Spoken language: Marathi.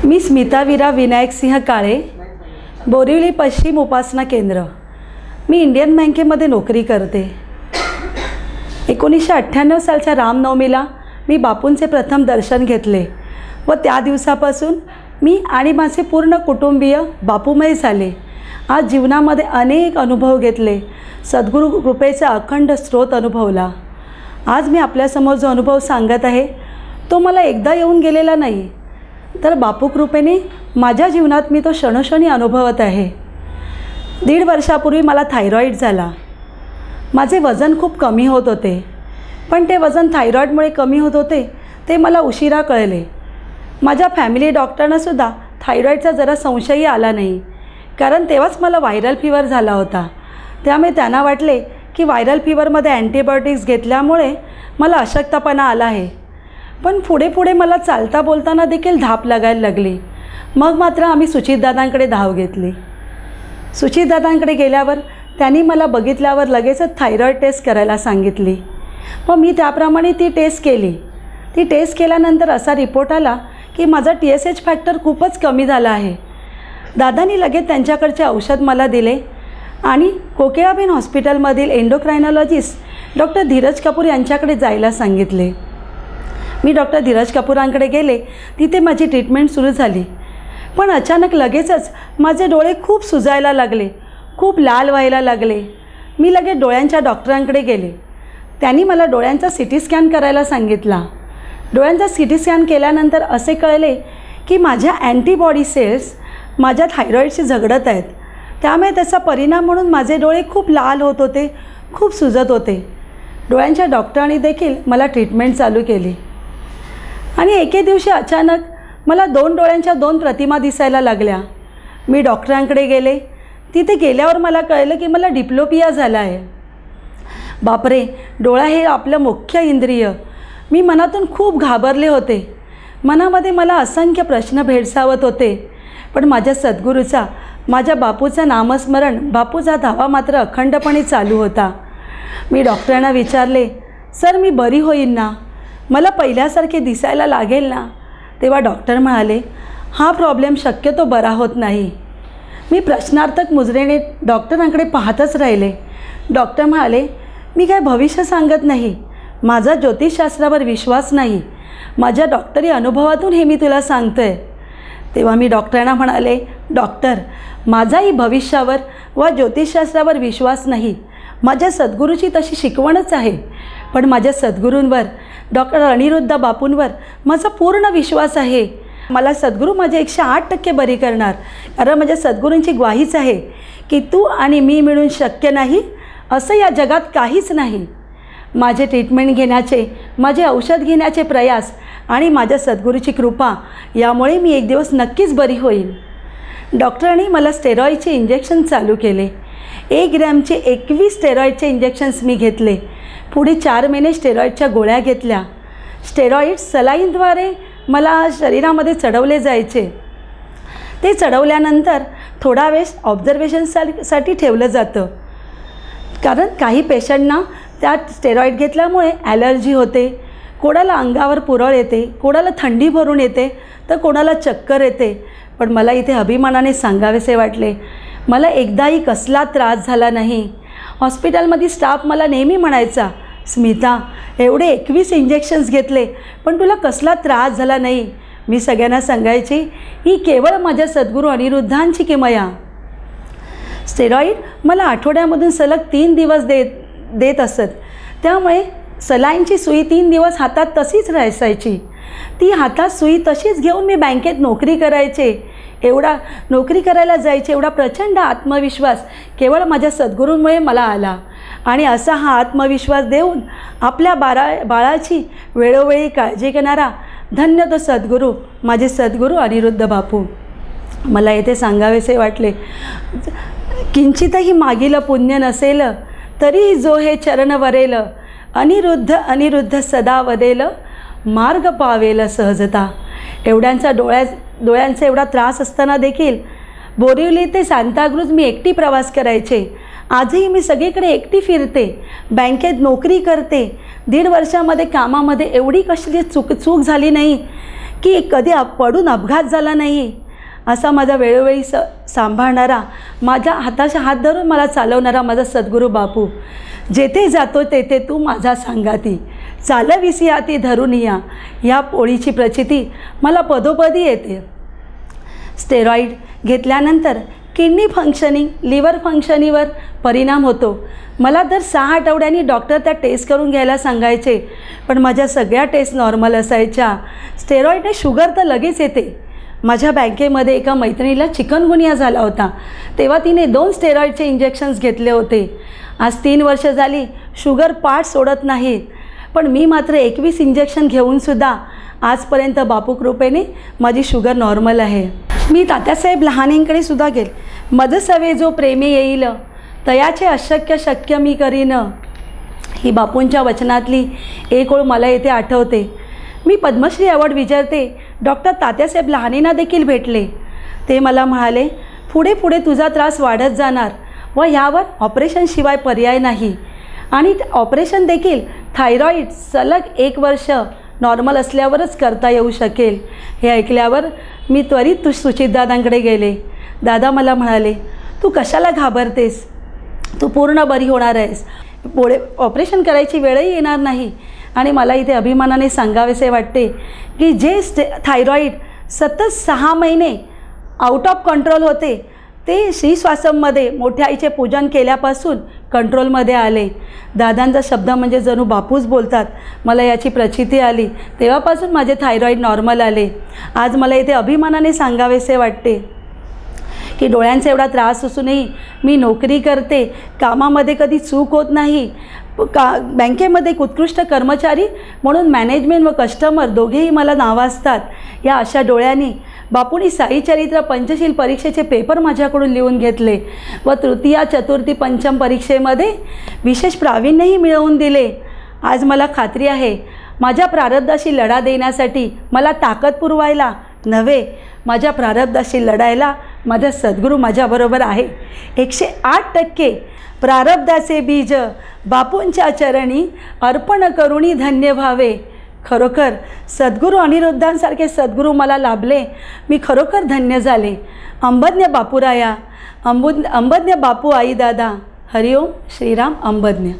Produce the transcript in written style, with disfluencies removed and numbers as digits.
मी स्मिता वीरा विनायक सिंह काळे, बोरिवली पश्चिम उपासना केंद्र। मी इंडियन बँकेमध्ये नोकरी करते। 1998 सालच्या रामनवमीला मी बापूंचे प्रथम दर्शन घेतले व त्या दिवसापासून मी आणि माझे पूर्ण कुटुंबीय बापूमय झाले। आज जीवनामध्ये अनेक अनुभव घेतले, सद्गुरू कृपेचा अखंड स्रोत अनुभवला। आज मी आपल्यासमोर जो अनुभव सांगत आहे तो मला एकदा येऊन गेलेला नाही, तर बापू कृपेने माझ्या जीवनात मी तो क्षणोक्षणी अनुभवत आहे। 1.5 वर्षापूर्वी मला थायरॉईड झाला। माझे वजन खूप कमी होत होते, पण ते वजन थायरॉईडमुळे कमी होत होते ते मला उशिरा कळले। माझ्या फॅमिली डॉक्टरांनासुद्धा थायरॉईडचा जरा संशयही आला नाही, कारण तेव्हाच मला व्हायरल फीवर झाला होता। त्यामुळे त्यांना वाटले की व्हायरल फीवरमध्ये अँटीबायोटिक्स घेतल्यामुळे मला अशक्तपणा आला आहे। पण पुढे मला चालता बोलताना देखील धाप लागायला लागली। मग मात्र आम्ही सुचितदादांकडे धाव घेतली। सुचितदादांकडे गेल्यावर त्यांनी मला बघितल्यावर लगेचच थायरॉईड टेस्ट करायला सांगितली व मी त्याप्रमाणे ती टेस्ट केली। ती टेस्ट केल्यानंतर असा रिपोर्ट आला की माझा TSH फॅक्टर खूपच कमी झाला आहे। दादांनी लगेच त्यांच्याकडचे औषध मला दिले आणि कोकिळाबेन हॉस्पिटलमधील एंडोक्रायनॉलॉजिस्ट डॉक्टर धीरज कपूर यांच्याकडे जायला सांगितले। मी डॉक्टर धीरज कपूरांकडे गेले, तिथे माझी ट्रीटमेंट सुरू झाली। पण अचानक लगेचच माझे डोळे खूप सुजायला लागले, खूप लाल व्हायला लागले। मी लगेच डोळ्यांच्या डॉक्टरांकडे गेले। त्यांनी मला डोळ्यांचा CT स्कॅन करायला सांगितला। डोळ्यांचा CT स्कॅन केल्यानंतर असे कळले की माझ्या अँटीबॉडी सेल्स माझ्या थायरॉईडशी झगडत आहेत। त्यामुळे त्याचा परिणाम म्हणून माझे डोळे खूप लाल होत होते, खूप सुजत होते। डोळ्यांच्या डॉक्टरांनी देखील मला ट्रीटमेंट चालू केली आणि एके दिवशी अचानक मला 2 डोळ्यांच्या 2 प्रतिमा दिसायला लागल्या। मी डॉक्टरांकडे गेले। तिथे गेल्यावर मला कळलं की मला डिप्लोपिया झाला आहे। बापरे, डोळा हे आपलं मुख्य इंद्रिय। मी मनातून खूप घाबरले होते। मनामध्ये मला असंख्य प्रश्न भेडसावत होते, पण माझ्या सद्गुरूचा, माझ्या बापूचं नामस्मरण, बापूचा धावा मात्र अखंडपणे चालू होता। मी डॉक्टरांना विचारले, सर मी बरी होईन ना? मला पहिल्यासारखे दिसायला लागेल ना? तेव्हा डॉक्टर म्हणाले, हा प्रॉब्लेम शक्यतो बरा होत नाही। मी प्रश्नार्थक मुजरेने डॉक्टरांकडे पाहतच राहिले। डॉक्टर म्हणाले, मी काय भविष्य सांगत नाही, माझा ज्योतिषशास्त्रावर विश्वास नाही, माझ्या डॉक्टरी अनुभवातून हे मी तुला सांगतोय। तेव्हा मी डॉक्टरांना म्हणाले, डॉक्टर माझाही भविष्यावर व ज्योतिषशास्त्रावर विश्वास नाही, माझ्या सद्गुरूची तशी शिकवणच आहे, पण माझ्या सद्गुरूंवर, डॉक्टर अनिरुद्ध बापूंवर माझा पूर्ण विश्वास आहे। मला सद्गुरू माझे 108% बरी करणार, कारण माझ्या सद्गुरूंची ग्वाहीच आहे की तू आणि मी मिळून शक्य नाही असं या जगात काहीच नाही। माझे ट्रीटमेंट घेण्याचे, माझे औषध घेण्याचे प्रयास आणि माझ्या सद्गुरूची कृपा यामुळे मी एक दिवस नक्कीच बरी होईल। डॉक्टरांनी मला स्टेरॉईडचे इंजेक्शन चालू केले। 1 ग्रॅमचे 21 स्टेरॉईडचे इंजेक्शन्स मी घेतले। पुढे 4 महिने स्टेरॉईडच्या गोळ्या घेतल्या। स्टेरॉईड सलाईनद्वारे मला शरीरामध्ये चढवले जायचे। ते चढवल्यानंतर थोडा वेळ ऑब्झर्वेशनसाठी ठेवलं जातं, कारण काही पेशंटना त्या स्टेरॉईड घेतल्यामुळे ॲलर्जी होते, कोणाला अंगावर पुरळ येते, कोणाला थंडी भरून येते, तर कोणाला चक्कर येते। पण मला इथे अभिमानाने सांगावेसे वाटले, मला एकदाही कसला त्रास झाला नाही। हॉस्पिटलमध्ये स्टाफ मला नेहमी म्हणायचा, स्मिता एवढे 21 इंजेक्शन्स घेतले पण तुला कसला त्रास झाला नाही। मी सगळ्यांना सांगायची, ही केवळ माझ्या सद्गुरू अनिरुद्धांची किमया। स्टेरॉईड मला आठवड्यामधून सलग 3 दिवस देत असत, त्यामुळे सलाईनची सुई 3 दिवस हातात तशीच राहायची। ती हातात सुई तशीच घेऊन मी बँकेत नोकरी करायचे। नोकरी करायला जायचे, एवढा प्रचंड आत्मविश्वास केवळ माझ्या सद्गुरूंमुळे मला आला। आणि असा हा आत्मविश्वास देऊन आपल्या बाळाची वेळोवेळी काळजी घेणारा धन्य तो सद्गुरू, माझे सद्गुरू अनिरुद्ध बापू। मला येथे सांगावेसे वाटले, किंचितही मागील पुण्य नसेल, तरी जो हे चरण वरेल, अनिरुद्ध सदा वदेल, मार्ग पावेल सहजता। डोळ्यांचा एवढा त्रास असताना देखील बोरिवली ते सांताक्रूज मी एकटी प्रवास करायचे। आजही मी सगळीकडे एकटी फिरते, बँकेत नोकरी करते। 1.5 वर्षामध्ये कामामध्ये एवढी कसली चूक झाली नाही की कधी पडून अपघात झाला नाही, असा माझा वेळोवेळी सांभाळणारा, माझ्या हाताचा हात धरून मला चालवणारा माझा सद्गुरू बापू. जेथे जातो तेथे तू माझा सांगाती, चालविसी हाती धरून या, ह्या पोळीची प्रचिती मला पदोपदी येते. स्टेरॉईड घेतल्यानंतर किडनी फंक्शनिंग, लिव्हर फंक्शनिंगवर परिणाम होतो. मला दर 6 आठवड्यांनी डॉक्टर त्या टेस्ट करून घ्यायला सांगायचे, पण माझ्या सगळ्या टेस्ट नॉर्मल असायच्या. स्टेरॉईडने शुगर तर लगेच येते. माझ्या बँकेमध्ये एका मैत्रिणीला चिकनगुनिया झाला होता, तेव्हा तिने 2 स्टेरॉईडचे इंजेक्शन्स घेतले होते. आज 3 वर्ष झाली, शुगर पाठ सोडत नाहीत, पण मी मात्र 21 इंजेक्शन घेऊनसुद्धा आजपर्यंत बापू कृपेने माझी शुगर नॉर्मल आहे. मी तात्यासाहेब लहानेंकडे सुद्धा गेले. मज सवे जो प्रेमे येईल, तयाचे अशक्य शक्य मी करीन. ही बापूंच्या वचनातली एक ओळ मला येथे आठवते. मी पद्मश्री अवॉर्ड विजेते डॉक्टर तात्यासाहेब लहानेंना देखील भेटले. ते मला म्हणाले, पुढे पुढे तुझा त्रास वाढत जाणार व ह्यावर ऑपरेशनशिवाय पर्याय नाही, आणि ऑपरेशन देखील थायरॉईड सलग 1 वर्ष नॉर्मल असल्यावरच करता येऊ शकेल. हे ऐकल्यावर मी त्वरित सुचितदादांकडे गेले. दादा मला म्हणाले, तू कशाला घाबरतेस, तू पूर्ण बरी होणार आहेस, पुढे ऑपरेशन करायची वेळही येणार नाही. आणि मला इथे अभिमानाने सांगावेसे वाटते की जे थायरॉईड सतत 6 महिने आउट ऑफ कंट्रोल होते, ते श्रीश्वासममध्ये मोठ्या आईचे पूजन केल्यापासून कंट्रोलमध्ये आले. दादांचा शब्द म्हणजे जणू बापूच बोलतात. मला याची प्रचिती आली, तेव्हापासून माझे थायरॉईड नॉर्मल आले. आज मला इथे अभिमानाने सांगावेसे वाटते की डोळ्यांचा एवढा त्रास असूनही मी नोकरी करते, कामामध्ये कधी चूक होत नाही. बँकेमध्ये एक उत्कृष्ट कर्मचारी म्हणून मॅनेजमेंट व कस्टमर दोघेही मला नावाजतात. या अशा डोळ्यांनी बापूंनी साईचरित्र पंचशील परीक्षेचे पेपर माझ्याकडून लिहून घेतले व तृतीय, चतुर्थी, पंचम परीक्षेमध्ये विशेष प्रावीण्यही मिळवून दिले. आज मला खात्री आहे, माझ्या प्रारब्धाशी लढा देण्यासाठी मला ताकद पुरवायला नव्हे, माझ्या प्रारब्धाशी लढायला माझा सद्गुरू माझ्याबरोबर आहे. 108% प्रारब्धाचे बीज बापूंच्या चरणी अर्पण करुणी धन्य व्हावे. खरोखर सद्गुरू अनिरुद्धांसारखे सद्गुरू मला लाभले, मी खरोखर धन्य झाले. अंबज्ञ बापूराया, अंबज्ञ बापू आई दादा. हरिओम श्रीराम अंबज्ञ.